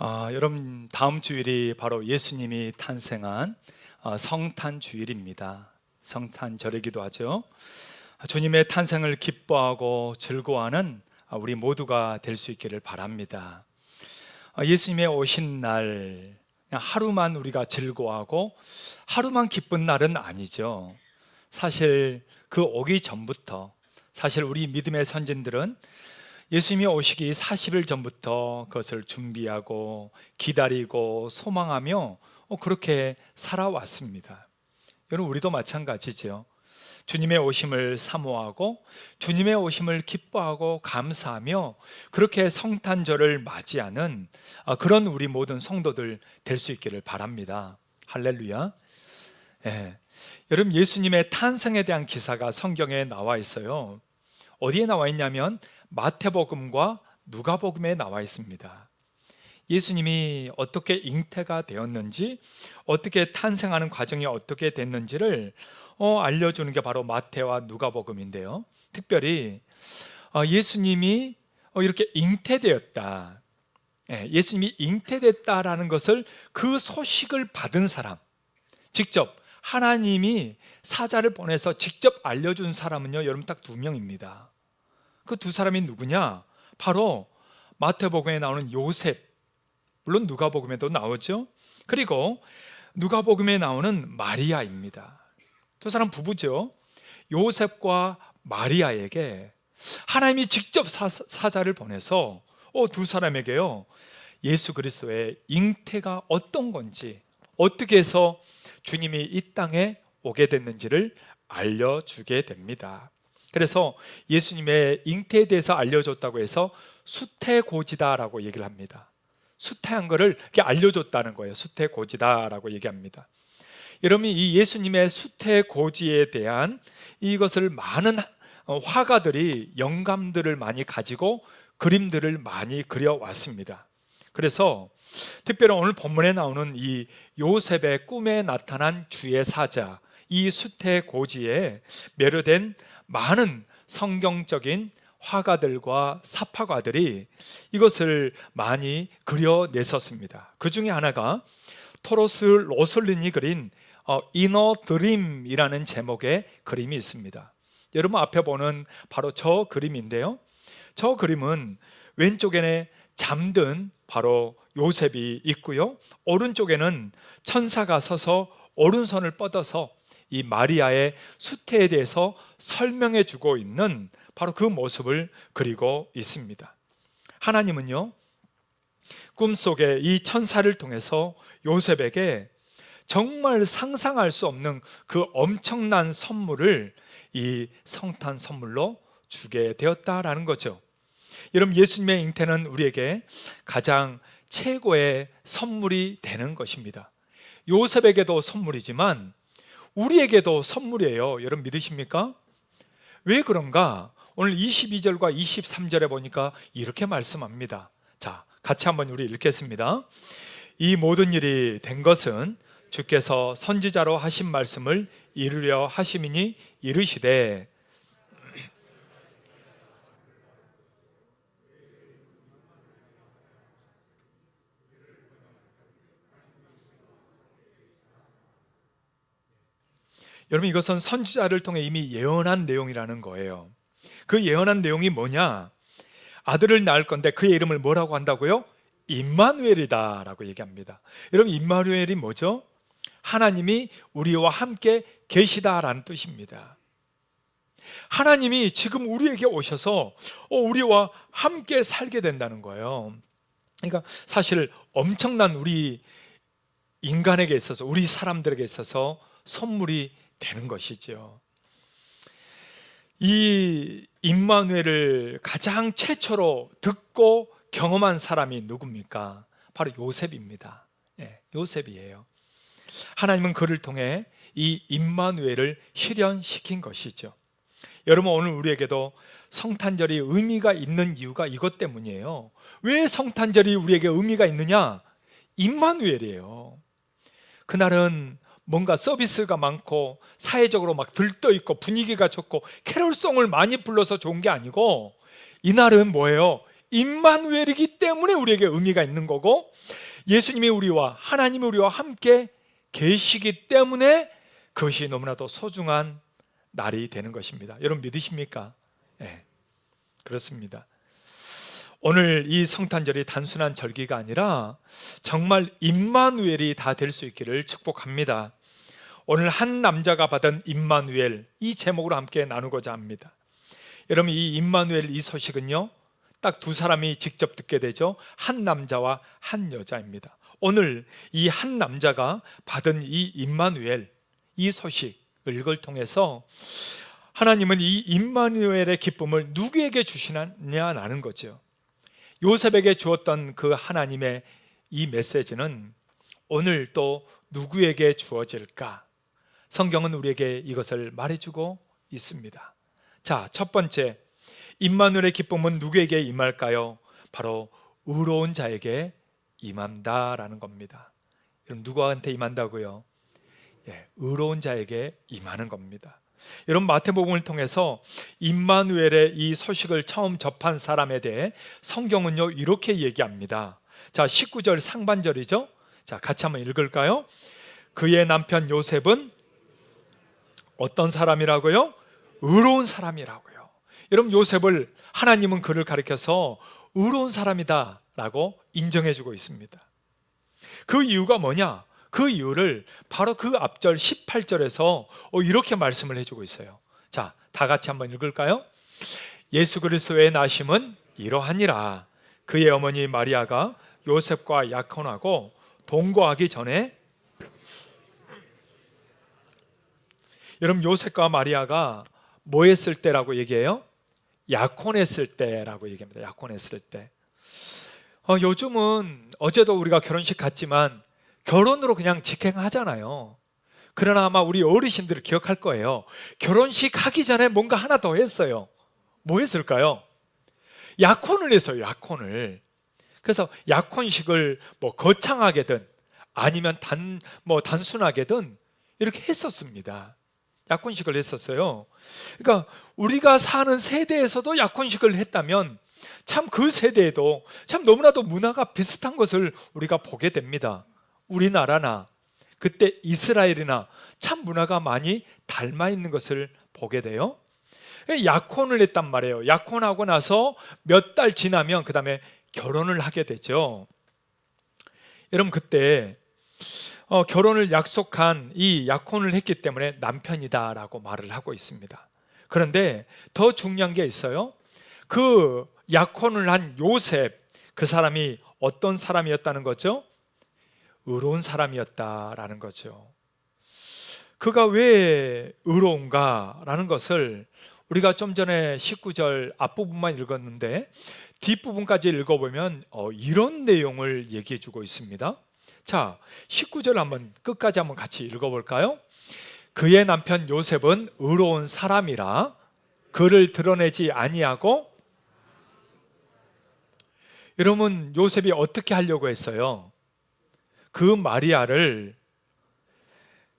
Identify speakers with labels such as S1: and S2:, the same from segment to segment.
S1: 여러분, 다음 주일이 바로 예수님이 탄생한 성탄 주일입니다. 성탄절이기도 하죠. 주님의 탄생을 기뻐하고 즐거워하는 우리 모두가 될 수 있기를 바랍니다. 예수님의 오신 날, 그냥 하루만 우리가 즐거워하고 하루만 기쁜 날은 아니죠. 사실 그 오기 전부터, 사실 우리 믿음의 선진들은 예수님이 오시기 40일 전부터 그것을 준비하고 기다리고 소망하며 그렇게 살아왔습니다. 여러분, 우리도 마찬가지죠. 주님의 오심을 사모하고 주님의 오심을 기뻐하고 감사하며 그렇게 성탄절을 맞이하는 그런 우리 모든 성도들 될 수 있기를 바랍니다. 할렐루야. 여러분, 예수님의 탄생에 대한 기사가 성경에 나와 있어요. 어디에 나와 있냐면 마태복음과 누가복음에 나와 있습니다. 예수님이 어떻게 잉태가 되었는지, 어떻게 탄생하는 과정이 어떻게 됐는지를 알려주는 게 바로 마태와 누가복음인데요. 특별히 예수님이 이렇게 잉태되었다, 예수님이 잉태됐다라는 것을, 그 소식을 받은 사람, 직접 하나님이 사자를 보내서 직접 알려준 사람은요, 여러분 딱 2명입니다. 그 2사람이 누구냐? 바로 마태복음에 나오는 요셉, 물론 누가복음에도 나오죠. 그리고 누가복음에 나오는 마리아입니다. 2사람 부부죠. 요셉과 마리아에게 하나님이 직접 사자를 보내서 2사람에게요, 예수 그리스도의 잉태가 어떤 건지, 어떻게 해서 주님이 이 땅에 오게 됐는지를 알려주게 됩니다. 그래서 예수님의 잉태에 대해서 알려줬다고 해서 수태고지다라고 얘기를 합니다. 수태한 거를 이렇게 알려줬다는 거예요. 수태고지다라고 얘기합니다. 여러분이 이 예수님의 수태고지에 대한 이것을 많은 화가들이 영감들을 많이 가지고 그림들을 많이 그려왔습니다. 그래서 특별히 오늘 본문에 나오는 이 요셉의 꿈에 나타난 주의 사자, 이 수태고지에 매료된 많은 성경적인 화가들과 사파가들이 이것을 많이 그려냈었습니다. 그 중에 하나가 토로스 로슬린이 그린 이너 드림이라는 제목의 그림이 있습니다. 여러분 앞에 보는 바로 저 그림인데요, 저 그림은 왼쪽에는 잠든 바로 요셉이 있고요, 오른쪽에는 천사가 서서 오른손을 뻗어서 이 마리아의 수태에 대해서 설명해 주고 있는 바로 그 모습을 그리고 있습니다. 하나님은요, 꿈속에 이 천사를 통해서 요셉에게 정말 상상할 수 없는 그 엄청난 선물을 이 성탄 선물로 주게 되었다라는 거죠. 여러분, 예수님의 잉태는 우리에게 가장 최고의 선물이 되는 것입니다. 요셉에게도 선물이지만 우리에게도 선물이에요. 여러분 믿으십니까? 왜 그런가? 오늘 22절과 23절에 보니까 이렇게 말씀합니다. 자, 같이 한번 우리 읽겠습니다. 이 모든 일이 된 것은 주께서 선지자로 하신 말씀을 이루려 하심이니 이르시되, 여러분 이것은 선지자를 통해 이미 예언한 내용이라는 거예요. 그 예언한 내용이 뭐냐? 아들을 낳을 건데 그의 이름을 뭐라고 한다고요? 임마누엘이다 라고 얘기합니다. 여러분, 임마누엘이 뭐죠? 하나님이 우리와 함께 계시다라는 뜻입니다. 하나님이 지금 우리에게 오셔서 우리와 함께 살게 된다는 거예요. 그러니까 사실 엄청난 우리 인간에게 있어서, 우리 사람들에게 있어서 선물이 되는 것이죠. 이 임마누엘을 가장 최초로 듣고 경험한 사람이 누굽니까? 바로 요셉입니다. 요셉이에요. 하나님은 그를 통해 이 임마누엘을 실현시킨 것이죠. 여러분, 오늘 우리에게도 성탄절이 의미가 있는 이유가 이것 때문이에요. 왜 성탄절이 우리에게 의미가 있느냐? 임마누엘이에요. 그날은 뭔가 서비스가 많고 사회적으로 막 들떠있고 분위기가 좋고 캐롤송을 많이 불러서 좋은 게 아니고, 이날은 뭐예요? 임마누엘이기 때문에 우리에게 의미가 있는 거고, 예수님이 우리와, 하나님이 우리와 함께 계시기 때문에 그것이 너무나도 소중한 날이 되는 것입니다. 여러분 믿으십니까? 네, 그렇습니다. 오늘 이 성탄절이 단순한 절기가 아니라 정말 임마누엘이 다 될 수 있기를 축복합니다. 오늘 한 남자가 받은 임마누엘, 이 제목으로 함께 나누고자 합니다. 여러분, 이 임마누엘 이 소식은요, 딱 두 사람이 직접 듣게 되죠. 한 남자와 한 여자입니다. 오늘 이 한 남자가 받은 이 임마누엘, 이 소식을 이걸 통해서 하나님은 이 임마누엘의 기쁨을 누구에게 주시냐는 거죠. 요셉에게 주었던 그 하나님의 이 메시지는 오늘 또 누구에게 주어질까? 성경은 우리에게 이것을 말해주고 있습니다. 자, 첫 번째, 임마누엘의 기쁨은 누구에게 임할까요? 바로 의로운 자에게 임한다라는 겁니다. 여러분, 누구한테 임한다고요? 의로운 자에게 임하는 겁니다. 여러분, 마태복음을 통해서 임마누엘의 이 소식을 처음 접한 사람에 대해 성경은요 이렇게 얘기합니다. 자, 19절 상반절이죠. 자, 같이 한번 읽을까요? 그의 남편 요셉은 어떤 사람이라고요? 의로운 사람이라고요. 여러분, 요셉을 하나님은 그를 가리켜서 의로운 사람이다 라고 인정해주고 있습니다. 그 이유가 뭐냐? 그 이유를 바로 그 앞절 18절에서 이렇게 말씀을 해주고 있어요. 자, 다 같이 한번 읽을까요? 예수 그리스도의 나심은 이러하니라. 그의 어머니 마리아가 요셉과 약혼하고 동거하기 전에, 여러분, 요셉과 마리아가 뭐 했을 때라고 얘기해요? 약혼했을 때라고 얘기합니다. 약혼했을 때. 요즘은 어제도 우리가 결혼식 갔지만 결혼으로 그냥 직행하잖아요. 그러나 아마 우리 어르신들을 기억할 거예요. 결혼식 하기 전에 뭔가 하나 더 했어요. 뭐 했을까요? 약혼을 했어요. 약혼을. 그래서 약혼식을 뭐 거창하게든 아니면 단순하게든 이렇게 했었습니다. 약혼식을 했었어요. 그러니까 우리가 사는 세대에서도 약혼식을 했다면 참 그 세대에도 참 너무나도 문화가 비슷한 것을 우리가 보게 됩니다. 우리나라나 그때 이스라엘이나 참 문화가 많이 닮아 있는 것을 보게 돼요. 약혼을 했단 말이에요. 약혼하고 나서 몇 달 지나면 그 다음에 결혼을 하게 되죠. 여러분, 그때 결혼을 약속한 이 약혼을 했기 때문에 남편이다라고 말을 하고 있습니다. 그런데 더 중요한 게 있어요. 그 약혼을 한 요셉, 그 사람이 어떤 사람이었다는 거죠? 의로운 사람이었다라는 거죠. 그가 왜 의로운가라는 것을 우리가 좀 전에 19절 앞부분만 읽었는데 뒷부분까지 읽어보면 이런 내용을 얘기해 주고 있습니다. 자, 19절 한번 끝까지 한번 같이 읽어볼까요? 그의 남편 요셉은 의로운 사람이라 그를 드러내지 아니하고. 여러분, 요셉이 어떻게 하려고 했어요? 그 마리아를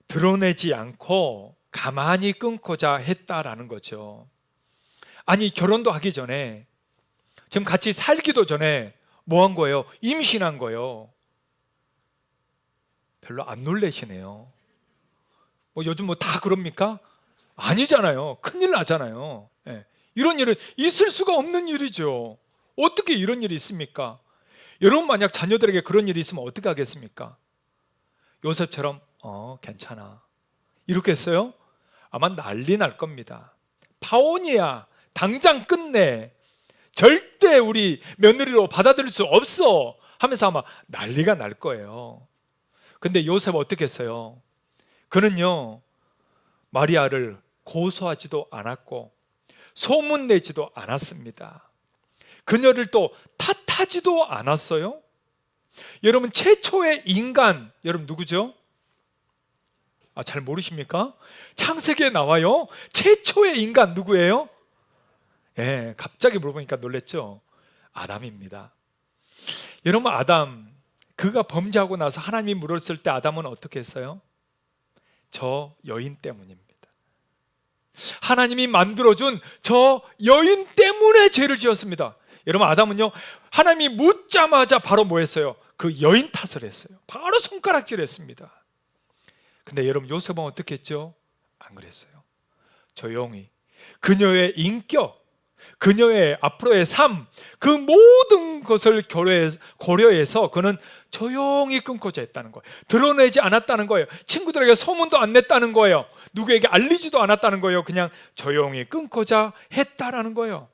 S1: 드러내지 않고 가만히 끊고자 했다라는 거죠. 아니, 결혼도 하기 전에, 지금 같이 살기도 전에 뭐 한 거예요? 임신한 거예요. 별로 안 놀라시네요. 뭐 요즘 뭐 다 그럽니까? 아니잖아요. 큰일 나잖아요. 이런 일은 있을 수가 없는 일이죠. 어떻게 이런 일이 있습니까? 여러분, 만약 자녀들에게 그런 일이 있으면 어떻게 하겠습니까? 요셉처럼 괜찮아 이렇게 했어요? 아마 난리 날 겁니다. 파혼이야, 당장 끝내, 절대 우리 며느리로 받아들일 수 없어 하면서 아마 난리가 날 거예요. 근데 요셉 어떻게 했어요? 그는요, 마리아를 고소하지도 않았고 소문내지도 않았습니다. 그녀를 또 탓하지도 않았어요. 여러분, 최초의 인간, 여러분 누구죠? 잘 모르십니까? 창세기에 나와요. 최초의 인간 누구예요? 갑자기 물어보니까 놀랬죠? 아담입니다. 여러분, 아담, 그가 범죄하고 나서 하나님이 물었을 때 아담은 어떻게 했어요? 저 여인 때문입니다. 하나님이 만들어준 저 여인 때문에 죄를 지었습니다. 여러분, 아담은요, 하나님이 묻자마자 바로 뭐 했어요? 그 여인 탓을 했어요. 바로 손가락질 했습니다. 근데 여러분, 요셉은 어떻게 했죠? 안 그랬어요. 조용히 그녀의 인격, 그녀의 앞으로의 삶, 그 모든 것을 고려해서 그는 조용히 끊고자 했다는 거예요. 드러내지 않았다는 거예요. 친구들에게 소문도 안 냈다는 거예요. 누구에게 알리지도 않았다는 거예요. 그냥 조용히 끊고자 했다라는 거예요.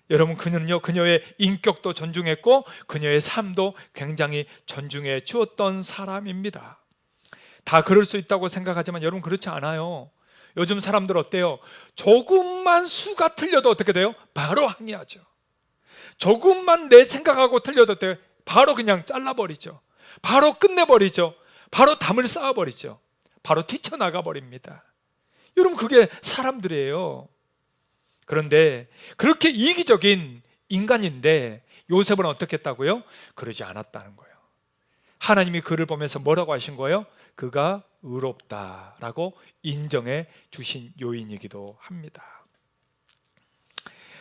S1: 여러분, 그는요, 그녀의 인격도 존중했고 그녀의 삶도 굉장히 존중해 주었던 사람입니다. 다 그럴 수 있다고 생각하지만 여러분, 그렇지 않아요. 요즘 사람들 어때요? 조금만 수가 틀려도 어떻게 돼요? 바로 항의하죠. 조금만 내 생각하고 틀려도 어때요? 바로 그냥 잘라버리죠. 바로 끝내버리죠. 바로 담을 쌓아버리죠. 바로 뛰쳐나가 버립니다. 여러분, 그게 사람들이에요. 그런데 그렇게 이기적인 인간인데 요셉은 어떻게 했다고요? 그러지 않았다는 거예요. 하나님이 그를 보면서 뭐라고 하신 거예요? 그가 의롭다라고 인정해 주신 요인이기도 합니다.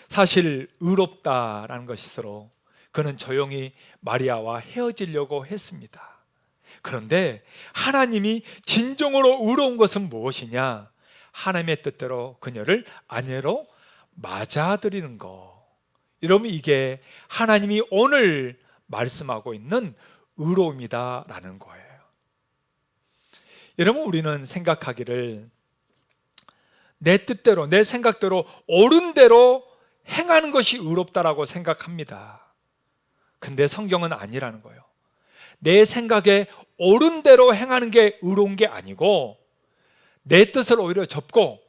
S1: 사실 의롭다라는 것으로 그는 조용히 마리아와 헤어지려고 했습니다. 그런데 하나님이 진정으로 의로운 것은 무엇이냐? 하나님의 뜻대로 그녀를 아내로 맞아들이는 것. 여러분, 이게 하나님이 오늘 말씀하고 있는 의로움이다라는 거예요. 여러분, 우리는 생각하기를 내 뜻대로, 내 생각대로, 옳은 대로 행하는 것이 의롭다라고 생각합니다. 근데 성경은 아니라는 거예요. 내 생각에 옳은 대로 행하는 게 의로운 게 아니고 내 뜻을 오히려 접고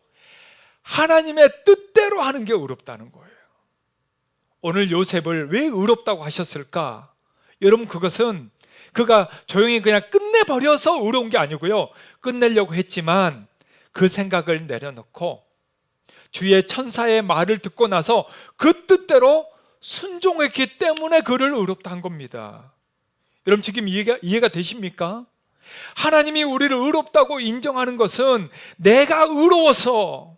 S1: 하나님의 뜻대로 하는 게 의롭다는 거예요. 오늘 요셉을 왜 의롭다고 하셨을까? 여러분, 그것은 그가 조용히 그냥 끝내버려서 의로운 게 아니고요, 끝내려고 했지만 그 생각을 내려놓고 주의 천사의 말을 듣고 나서 그 뜻대로 순종했기 때문에 그를 의롭다 한 겁니다. 여러분, 지금 이해가 되십니까? 하나님이 우리를 의롭다고 인정하는 것은 내가 의로워서,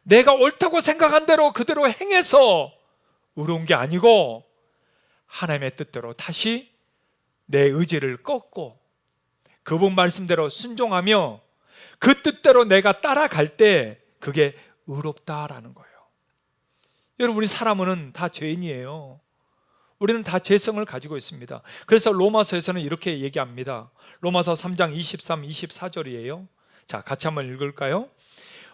S1: 내가 옳다고 생각한 대로 그대로 행해서 의로운 게 아니고 하나님의 뜻대로 다시 내 의지를 꺾고 그분 말씀대로 순종하며 그 뜻대로 내가 따라갈 때 그게 의롭다라는 거예요. 여러분, 우리 사람은 다 죄인이에요. 우리는 다 죄성을 가지고 있습니다. 그래서 로마서에서는 이렇게 얘기합니다. 로마서 3장 23, 24절이에요. 자, 같이 한번 읽을까요?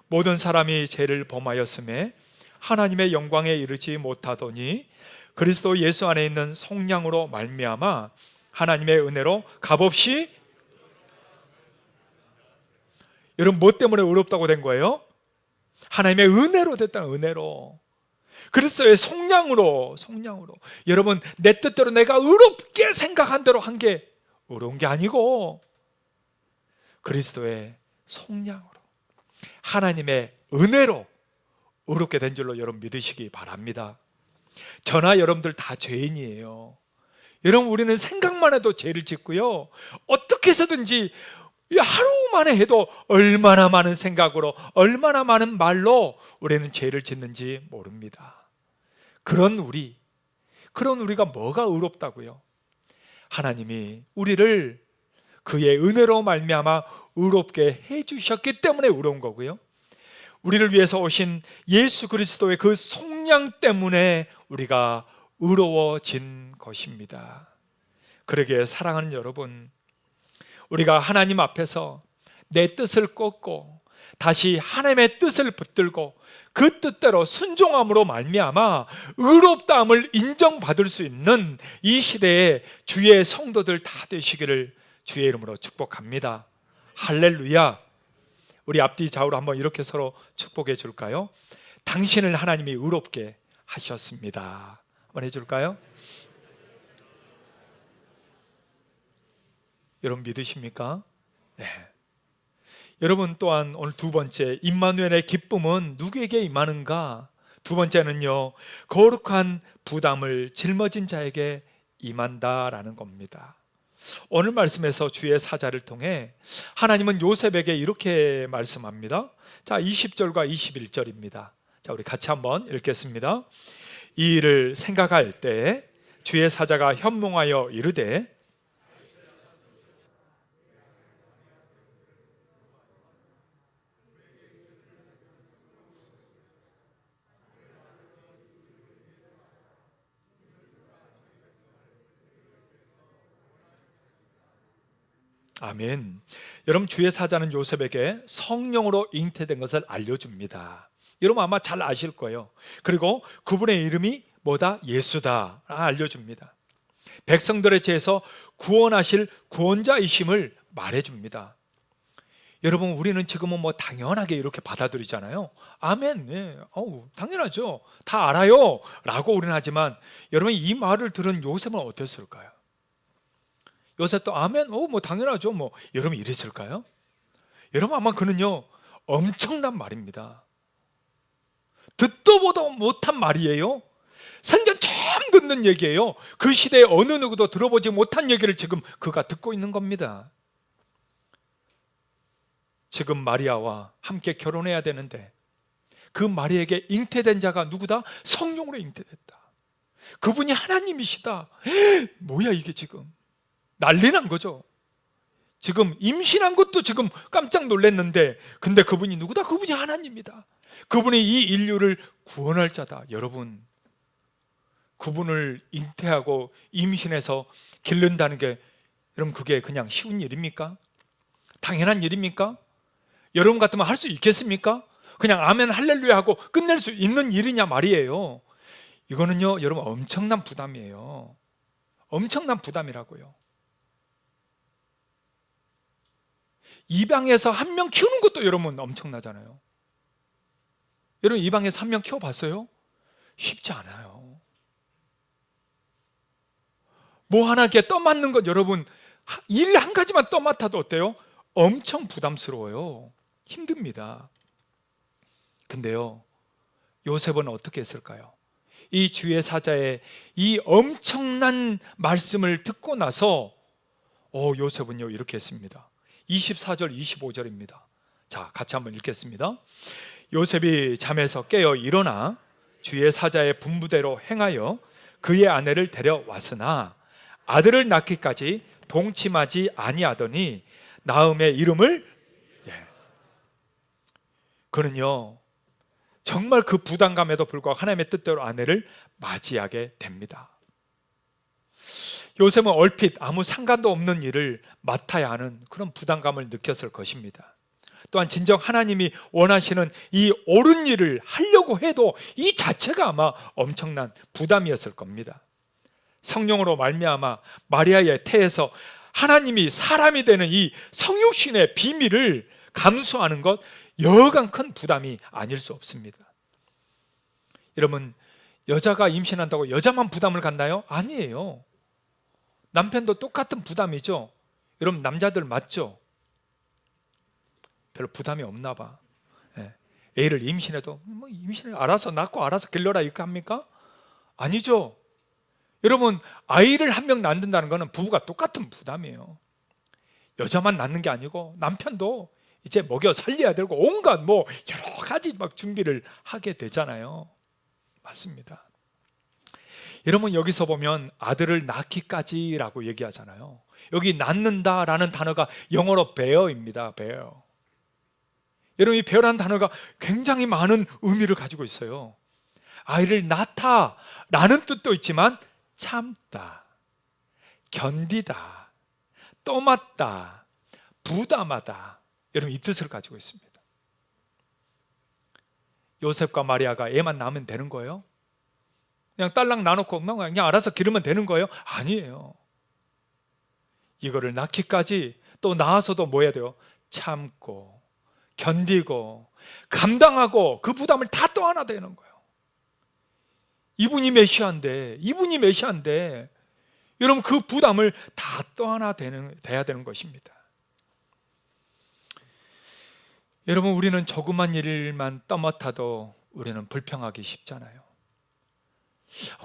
S1: 모든 사람이 죄를 범하였음에 하나님의 영광에 이르지 못하더니 그리스도 예수 안에 있는 성령으로 말미암아 하나님의 은혜로 값없이, 여러분, 뭐 때문에 의롭다고 된 거예요? 하나님의 은혜로 됐다는, 은혜로. 그리스도의 성령으로. 여러분, 내 뜻대로 내가 의롭게 생각한 대로 한 게 의로운 게 아니고 그리스도의 성령으로, 하나님의 은혜로 의롭게 된 줄로 여러분 믿으시기 바랍니다. 저나 여러분들 다 죄인이에요. 여러분, 우리는 생각만 해도 죄를 짓고요, 어떻게 해서든지 하루 만에 해도 얼마나 많은 생각으로, 얼마나 많은 말로 우리는 죄를 짓는지 모릅니다. 그런 우리가 뭐가 의롭다고요? 하나님이 우리를 그의 은혜로 말미암아 의롭게 해주셨기 때문에 의로운 거고요, 우리를 위해서 오신 예수 그리스도의 그 성령 때문에 우리가 의로워진 것입니다. 그러기에 사랑하는 여러분, 우리가 하나님 앞에서 내 뜻을 꺾고 다시 하나님의 뜻을 붙들고 그 뜻대로 순종함으로 말미암아 의롭다함을 인정받을 수 있는 이 시대에 주의 성도들 다 되시기를 주의 이름으로 축복합니다. 할렐루야. 우리 앞뒤 좌우로 한번 이렇게 서로 축복해 줄까요? 당신을 하나님이 의롭게 하셨습니다. 한번 해줄까요? 여러분, 믿으십니까? 네. 여러분, 또한 오늘 두 번째, 임마누엘의 기쁨은 누구에게 임하는가? 두 번째는요, 거룩한 부담을 짊어진 자에게 임한다라는 겁니다. 오늘 말씀에서 주의 사자를 통해 하나님은 요셉에게 이렇게 말씀합니다. 자, 20절과 21절입니다. 자, 우리 같이 한번 읽겠습니다. 이 일을 생각할 때 주의 사자가 현몽하여 이르되 아멘. 여러분, 주의 사자는 요셉에게 성령으로 잉태된 것을 알려줍니다. 여러분 아마 잘 아실 거예요. 그리고 그분의 이름이 뭐다? 예수다 알려줍니다. 백성들의 죄에서 구원하실 구원자이심을 말해줍니다. 여러분, 우리는 지금은 뭐 당연하게 이렇게 받아들이잖아요. 아멘. 네. 당연하죠. 다 알아요 라고 우리는 하지만, 여러분 이 말을 들은 요셉은 어땠을까요? 요셉도 아멘, 뭐 당연하죠. 뭐 여러분 이랬을까요? 여러분 아마 그는요 엄청난 말입니다. 듣도 보도 못한 말이에요. 생전 처음 듣는 얘기예요. 그 시대에 어느 누구도 들어보지 못한 얘기를 지금 그가 듣고 있는 겁니다. 지금 마리아와 함께 결혼해야 되는데 그 마리아에게 잉태된 자가 누구다? 성령으로 잉태됐다. 그분이 하나님이시다. 뭐야 이게 지금 난리 난 거죠. 지금 임신한 것도 지금 깜짝 놀랐는데, 근데 그분이 누구다? 그분이 하나님이다. 그분이 이 인류를 구원할 자다. 여러분, 그분을 잉태하고 임신해서 기른다는 게, 여러분 그게 그냥 쉬운 일입니까? 당연한 일입니까? 여러분 같으면 할 수 있겠습니까? 그냥 아멘 할렐루야 하고 끝낼 수 있는 일이냐 말이에요. 이거는요 여러분 엄청난 부담이에요. 엄청난 부담이라고요. 입양해서 한 명 키우는 것도 여러분 엄청나잖아요. 여러분 입양해서 한 명 키워봤어요? 쉽지 않아요. 뭐 하나 이렇게 떠맡는 것, 여러분 일 한 가지만 떠맡아도 어때요? 엄청 부담스러워요. 힘듭니다. 근데요 요셉은 어떻게 했을까요? 이 주의 사자의 이 엄청난 말씀을 듣고 나서 요셉은요 이렇게 했습니다. 24절 25절입니다. 자, 같이 한번 읽겠습니다. 요셉이 잠에서 깨어 일어나 주의 사자의 분부대로 행하여 그의 아내를 데려왔으나 아들을 낳기까지 동침하지 아니하더니 나음의 이름을 그는요 정말 그 부담감에도 불구하고 하나님의 뜻대로 아내를 맞이하게 됩니다. 요셉은 얼핏 아무 상관도 없는 일을 맡아야 하는 그런 부담감을 느꼈을 것입니다. 또한 진정 하나님이 원하시는 이 옳은 일을 하려고 해도 이 자체가 아마 엄청난 부담이었을 겁니다. 성령으로 말미암아 마리아의 태에서 하나님이 사람이 되는 이 성육신의 비밀을 감수하는 것, 여간 큰 부담이 아닐 수 없습니다. 여러분, 여자가 임신한다고 여자만 부담을 갖나요? 아니에요. 남편도 똑같은 부담이죠. 여러분 남자들 맞죠? 별로 부담이 없나 봐. 애를 임신해도 뭐 임신을 알아서 낳고 알아서 길러라 이렇게 합니까? 아니죠. 여러분 아이를 한 명 낳는다는 것은 부부가 똑같은 부담이에요. 여자만 낳는 게 아니고 남편도 이제 먹여 살려야 되고 온갖 뭐 여러 가지 막 준비를 하게 되잖아요. 맞습니다. 여러분 여기서 보면 아들을 낳기까지라고 얘기하잖아요. 여기 낳는다라는 단어가 영어로 bear입니다. bear. 여러분 이 bear라는 단어가 굉장히 많은 의미를 가지고 있어요. 아이를 낳다라는 뜻도 있지만 참다, 견디다, 떠맡다, 부담하다, 여러분 이 뜻을 가지고 있습니다. 요셉과 마리아가 애만 낳으면 되는 거예요? 그냥 딸랑 나놓고 그냥 알아서 기르면 되는 거예요? 아니에요. 이거를 낳기까지 또 낳아서도 뭐 해야 돼요? 참고 견디고 감당하고 그 부담을 다 떠안아야 되는 거예요. 이분이 메시아인데 여러분 그 부담을 다 떠안아야 되는 것입니다. 여러분 우리는 조그만 일만 떠맡아도 우리는 불평하기 쉽잖아요.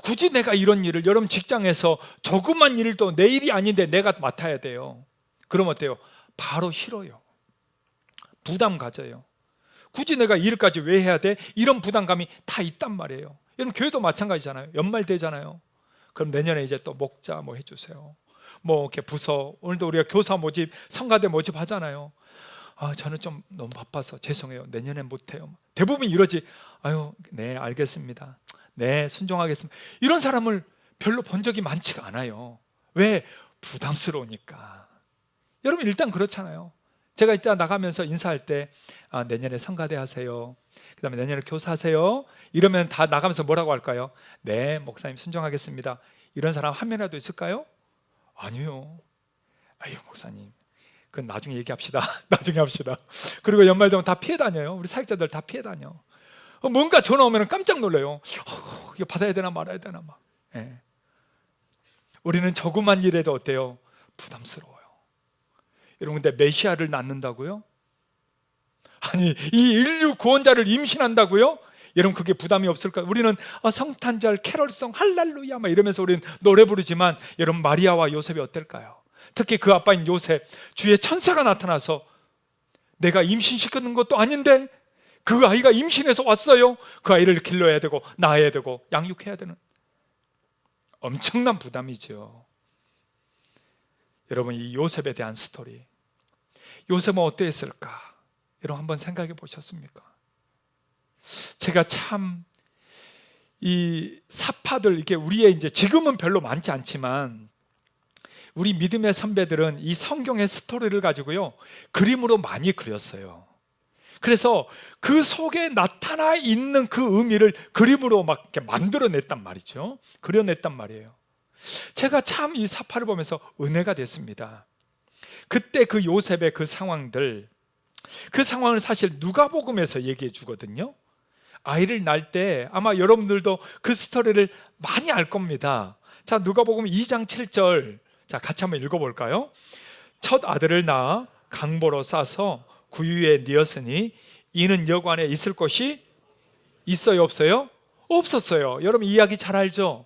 S1: 굳이 내가 이런 일을, 여러분 직장에서 조그만 일도 내 일이 아닌데 내가 맡아야 돼요. 그럼 어때요? 바로 싫어요. 부담 가져요. 굳이 내가 일까지 왜 해야 돼? 이런 부담감이 다 있단 말이에요. 여러분 교회도 마찬가지잖아요. 연말 되잖아요. 그럼 내년에 이제 또 목자 뭐 해주세요. 뭐 이렇게 부서, 오늘도 우리가 교사 모집, 성가대 모집 하잖아요. 저는 좀 너무 바빠서 죄송해요. 내년에 못해요. 대부분 이러지. 아유, 네, 알겠습니다. 네, 순종하겠습니다. 이런 사람을 별로 본 적이 많지가 않아요. 왜? 부담스러우니까. 여러분 일단 그렇잖아요. 제가 이따 나가면서 인사할 때 내년에 성가대 하세요. 그 다음에 내년에 교사하세요. 이러면 다 나가면서 뭐라고 할까요? 네, 목사님 순종하겠습니다. 이런 사람 한 명이라도 있을까요? 아니요. 아유, 목사님, 그건 나중에 얘기합시다. 나중에 합시다. 그리고 연말 되면 다 피해 다녀요. 우리 사역자들 다 피해 다녀. 뭔가 전화 오면 깜짝 놀래요. 이거 받아야 되나 말아야 되나 막. 예. 우리는 조그만 일에도 어때요? 부담스러워요. 여러분, 근데 메시아를 낳는다고요? 아니, 이 인류 구원자를 임신한다고요? 여러분, 그게 부담이 없을까요? 우리는 성탄절, 캐럴송, 할렐루야 막 이러면서 우리는 노래 부르지만, 여러분 마리아와 요셉이 어떨까요? 특히 그 아빠인 요셉, 주의 천사가 나타나서 내가 임신시키는 것도 아닌데 그 아이가 임신해서 왔어요. 그 아이를 길러야 되고 낳아야 되고 양육해야 되는 엄청난 부담이죠. 여러분, 이 요셉에 대한 스토리, 요셉은 어땠을까? 여러분 한번 생각해 보셨습니까? 제가 참 이 사파들, 이게 우리의 이제 지금은 별로 많지 않지만 우리 믿음의 선배들은 이 성경의 스토리를 가지고요 그림으로 많이 그렸어요. 그래서 그 속에 나타나 있는 그 의미를 그림으로 막 이렇게 만들어냈단 말이죠. 그려냈단 말이에요. 제가 참 이 사파를 보면서 은혜가 됐습니다. 그때 그 요셉의 그 상황들, 그 상황을 사실 누가복음에서 얘기해 주거든요. 아이를 낳을 때 아마 여러분들도 그 스토리를 많이 알 겁니다. 자, 누가복음 2장 7절, 자, 같이 한번 읽어볼까요? 첫 아들을 낳아 강보로 싸서 구유에 뉘었으니 이는 여관에 있을 곳이 있어요, 없어요? 없었어요. 여러분 이야기 잘 알죠?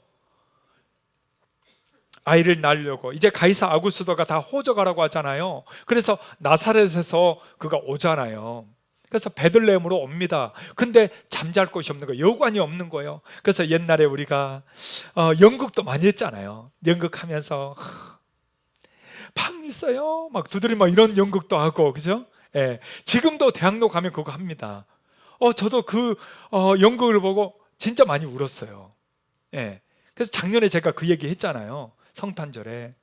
S1: 아이를 낳으려고 이제 가이사 아구스도가 다 호적하라고 하잖아요. 그래서 나사렛에서 그가 오잖아요. 그래서 베들레헴으로 옵니다. 근데 잠잘 곳이 없는 거예요. 여관이 없는 거예요. 그래서 옛날에 우리가 연극도 많이 했잖아요. 연극하면서 방 있어요 막 두드리 막 이런 연극도 하고, 그죠? 예. 지금도 대학로 가면 그거 합니다. 저도 그 연극을 보고 진짜 많이 울었어요. 예. 그래서 작년에 제가 그 얘기 했잖아요. 성탄절에.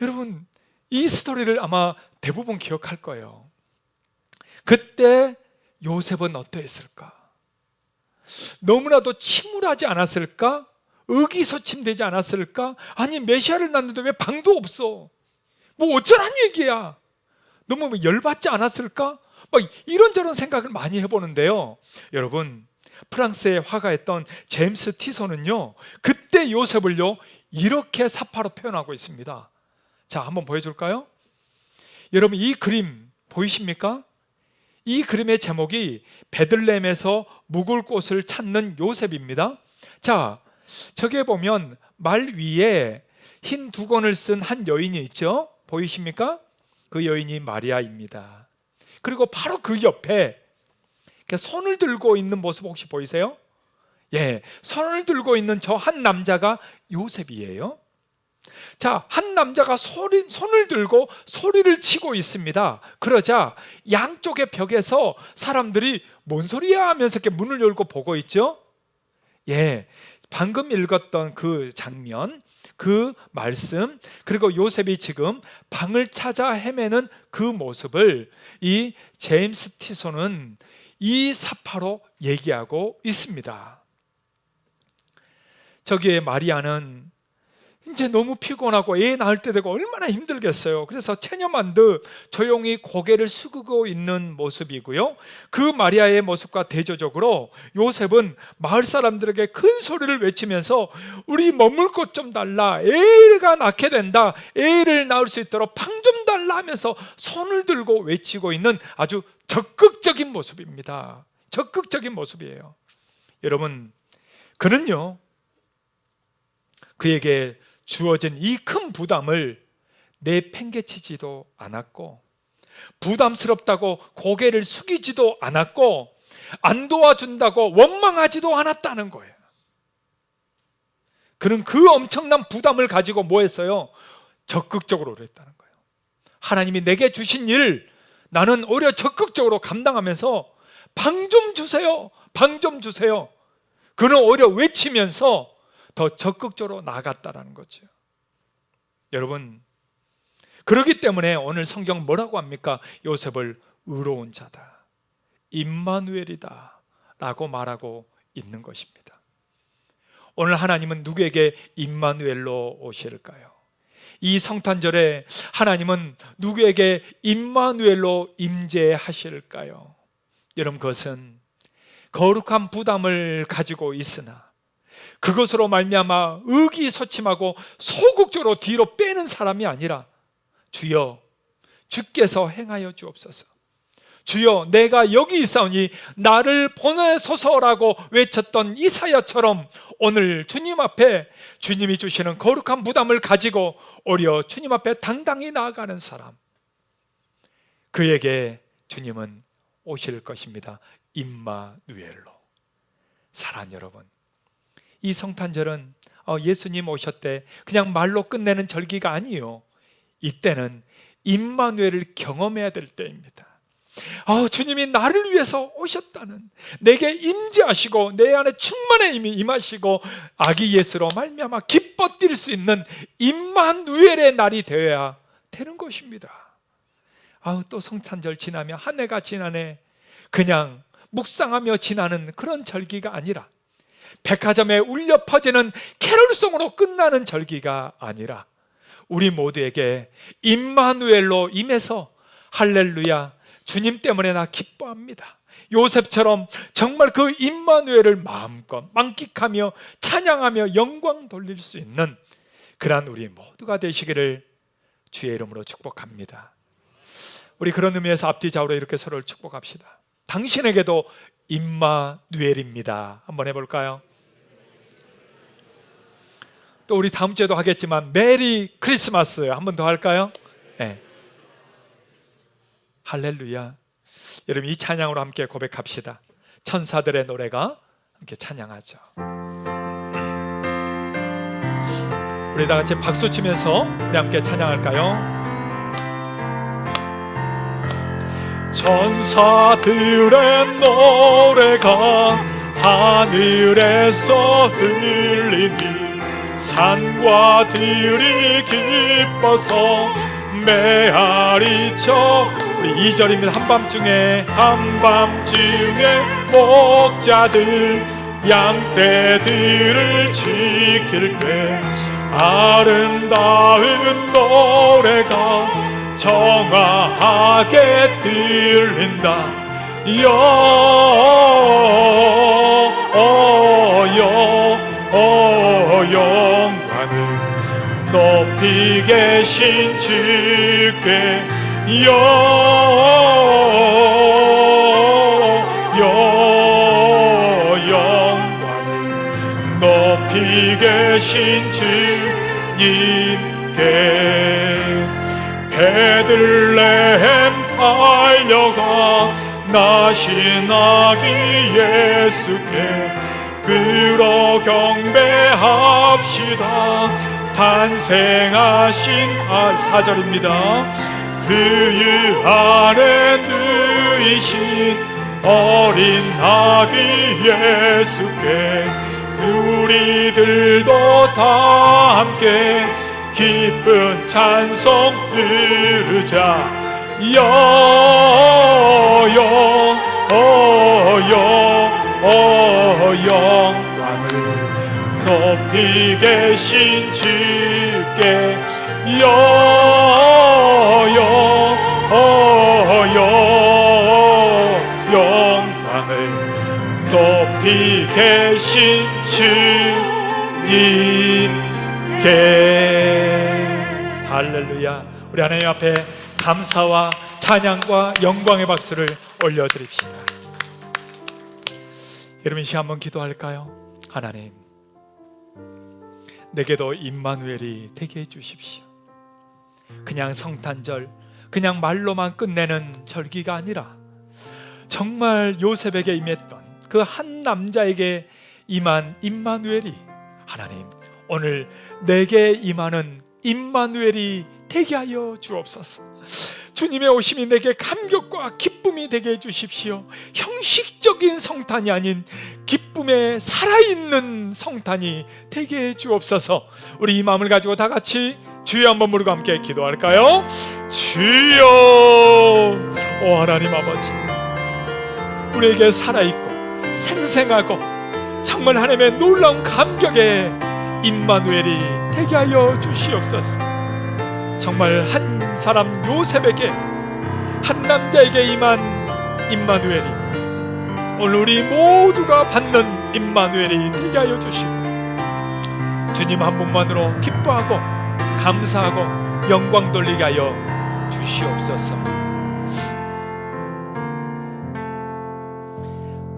S1: 여러분 이 스토리를 아마 대부분 기억할 거예요. 그때 요셉은 어떠했을까? 너무나도 침울하지 않았을까? 의기소침되지 않았을까? 아니 메시아를 낳는데 왜 방도 없어? 뭐 어쩌란 얘기야? 너무 열받지 않았을까? 막 이런저런 생각을 많이 해보는데요. 여러분 프랑스의 화가였던 제임스 티손은요 그때 요셉을요 이렇게 사파로 표현하고 있습니다. 자, 한번 보여줄까요? 여러분 이 그림 보이십니까? 이 그림의 제목이 베들레헴에서 묵을 곳을 찾는 요셉입니다. 자, 저기에 보면 말 위에 흰 두건을 쓴 한 여인이 있죠? 보이십니까? 그 여인이 마리아입니다. 그리고 바로 그 옆에 손을 들고 있는 모습 혹시 보이세요? 예, 손을 들고 있는 저 한 남자가 요셉이에요. 자, 한 남자가 손을 들고 소리를 치고 있습니다. 그러자 양쪽의 벽에서 사람들이 뭔 소리야 하면서 이렇게 문을 열고 보고 있죠. 예, 방금 읽었던 그 장면, 그 말씀, 그리고 요셉이 지금 방을 찾아 헤매는 그 모습을 이 제임스 티손은 이 사파로 얘기하고 있습니다. 저기에 마리아는 이제 너무 피곤하고 애 낳을 때 되고 얼마나 힘들겠어요. 그래서 체념한 듯 조용히 고개를 숙이고 있는 모습이고요. 그 마리아의 모습과 대조적으로 요셉은 마을 사람들에게 큰 소리를 외치면서 우리 머물 곳 좀 달라, 애가 낳게 된다, 애를 낳을 수 있도록 방 좀 달라 하면서 손을 들고 외치고 있는 아주 적극적인 모습입니다. 적극적인 모습이에요. 여러분, 그는요 그에게 주어진 이 큰 부담을 내팽개치지도 않았고 부담스럽다고 고개를 숙이지도 않았고 안 도와준다고 원망하지도 않았다는 거예요. 그는 그 엄청난 부담을 가지고 뭐 했어요? 적극적으로 했다는 거예요. 하나님이 내게 주신 일 나는 오히려 적극적으로 감당하면서 방 좀 주세요, 방 좀 주세요. 그는 오히려 외치면서 더 적극적으로 나아갔다는 거죠. 여러분, 그렇기 때문에 오늘 성경 뭐라고 합니까? 요셉을 의로운 자다, 임마누엘이다 라고 말하고 있는 것입니다. 오늘 하나님은 누구에게 임마누엘로 오실까요? 이 성탄절에 하나님은 누구에게 임마누엘로 임재하실까요? 여러분, 그것은 거룩한 부담을 가지고 있으나 그것으로 말미암아 의기소침하고 소극적으로 뒤로 빼는 사람이 아니라, 주여 주께서 행하여 주옵소서, 주여 내가 여기 있사오니 나를 보내소서라고 외쳤던 이사야처럼 오늘 주님 앞에 주님이 주시는 거룩한 부담을 가지고 오히려 주님 앞에 당당히 나아가는 사람, 그에게 주님은 오실 것입니다. 임마누엘로. 사랑하는 여러분, 이 성탄절은 예수님 오셨대 그냥 말로 끝내는 절기가 아니에요. 이때는 임마누엘을 경험해야 될 때입니다. 주님이 나를 위해서 오셨다는, 내게 임재하시고 내 안에 충만에 임하시고 아기 예수로 말미암아 기뻐 뛸 수 있는 임마누엘의 날이 되어야 되는 것입니다. 또 성탄절 지나면 한 해가 지나네 그냥 묵상하며 지나는 그런 절기가 아니라, 백화점에 울려 퍼지는 캐롤송으로 끝나는 절기가 아니라, 우리 모두에게 임마누엘로 임해서 할렐루야 주님 때문에 나 기뻐합니다, 요셉처럼 정말 그 임마누엘을 마음껏 만끽하며 찬양하며 영광 돌릴 수 있는 그러한 우리 모두가 되시기를 주의 이름으로 축복합니다. 우리 그런 의미에서 앞뒤 좌우로 이렇게 서로를 축복합시다. 당신에게도 임마누엘입니다. 한번 해볼까요? 또 우리 다음 주에도 하겠지만 메리 크리스마스 한번 더 할까요? 네. 할렐루야. 여러분, 이 찬양으로 함께 고백합시다. 천사들의 노래가 함께 찬양하죠. 우리 다 같이 박수 치면서 우리 함께 찬양할까요? 천사들의 노래가 하늘에서 흘리니 산과 들이 기뻐서 메아리쳐. 우리 2절입니다. 한밤중에 목자들 양떼들을 지킬 때 아름다운 노래가 정확하게 들린다. 영광을 높이 계신 주께 영광을 높이 계신 주님께 베들레헴 달려가 나신 아기 예수께 그러 경배합시다. 탄생하신 4절입니다. 그의 안에 누이신 어린 아기 예수께 우리들도 다 함께 기쁜 찬송 부르자. 영광을 높이 계신 주께 영광을 높이 계신 주님께. 할렐루야. 우리 하나님 앞에 감사와 찬양과 영광의 박수를 올려드립시다. 여러분, 이 시간 한번 기도할까요? 하나님, 내게도 임마누엘이 되게 해주십시오. 그냥 성탄절, 그냥 말로만 끝내는 절기가 아니라 정말 요셉에게 임했던 그 한 남자에게 임한 임마누엘이, 하나님 오늘 내게 임하는 임마누엘이 되게 하여 주옵소서. 주님의 오심이 내게 감격과 기쁨이 되게 해주십시오. 형식적인 성탄이 아닌 기쁨에 살아있는 성탄이 되게 해주옵소서. 우리 이 마음을 가지고 다 같이 주여 한번 부르고 함께 기도할까요? 주여, 오 하나님 아버지, 우리에게 살아있고 생생하고 정말 하나님의 놀라운 감격의 임마누엘이 되게 하여 주시옵소서. 정말 한 사람 요셉에게, 한 남자에게 임한 임마누엘이 오늘 우리 모두가 받는 임마누엘이 되게 하여 주시고, 주님 한 분만으로 기뻐하고 감사하고 영광 돌리게 하여 주시옵소서.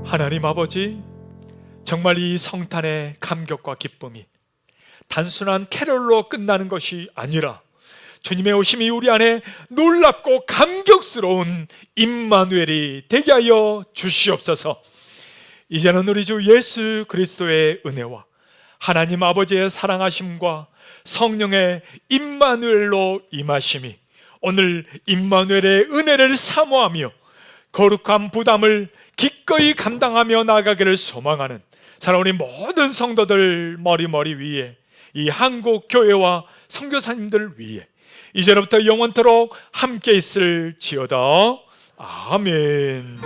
S1: 하나님 아버지, 정말 이 성탄의 감격과 기쁨이 단순한 캐럴로 끝나는 것이 아니라 주님의 오심이 우리 안에 놀랍고 감격스러운 임마누엘이 되게 하여 주시옵소서. 이제는 우리 주 예수 그리스도의 은혜와 하나님 아버지의 사랑하심과 성령의 임마누엘로 임하심이 오늘 임마누엘의 은혜를 사모하며 거룩한 부담을 기꺼이 감당하며 나아가기를 소망하는 사랑하는 모든 성도들 머리 위에, 이 한국 교회와 선교사님들 위에 이제로부터 영원토록 함께 있을지어다. 아멘.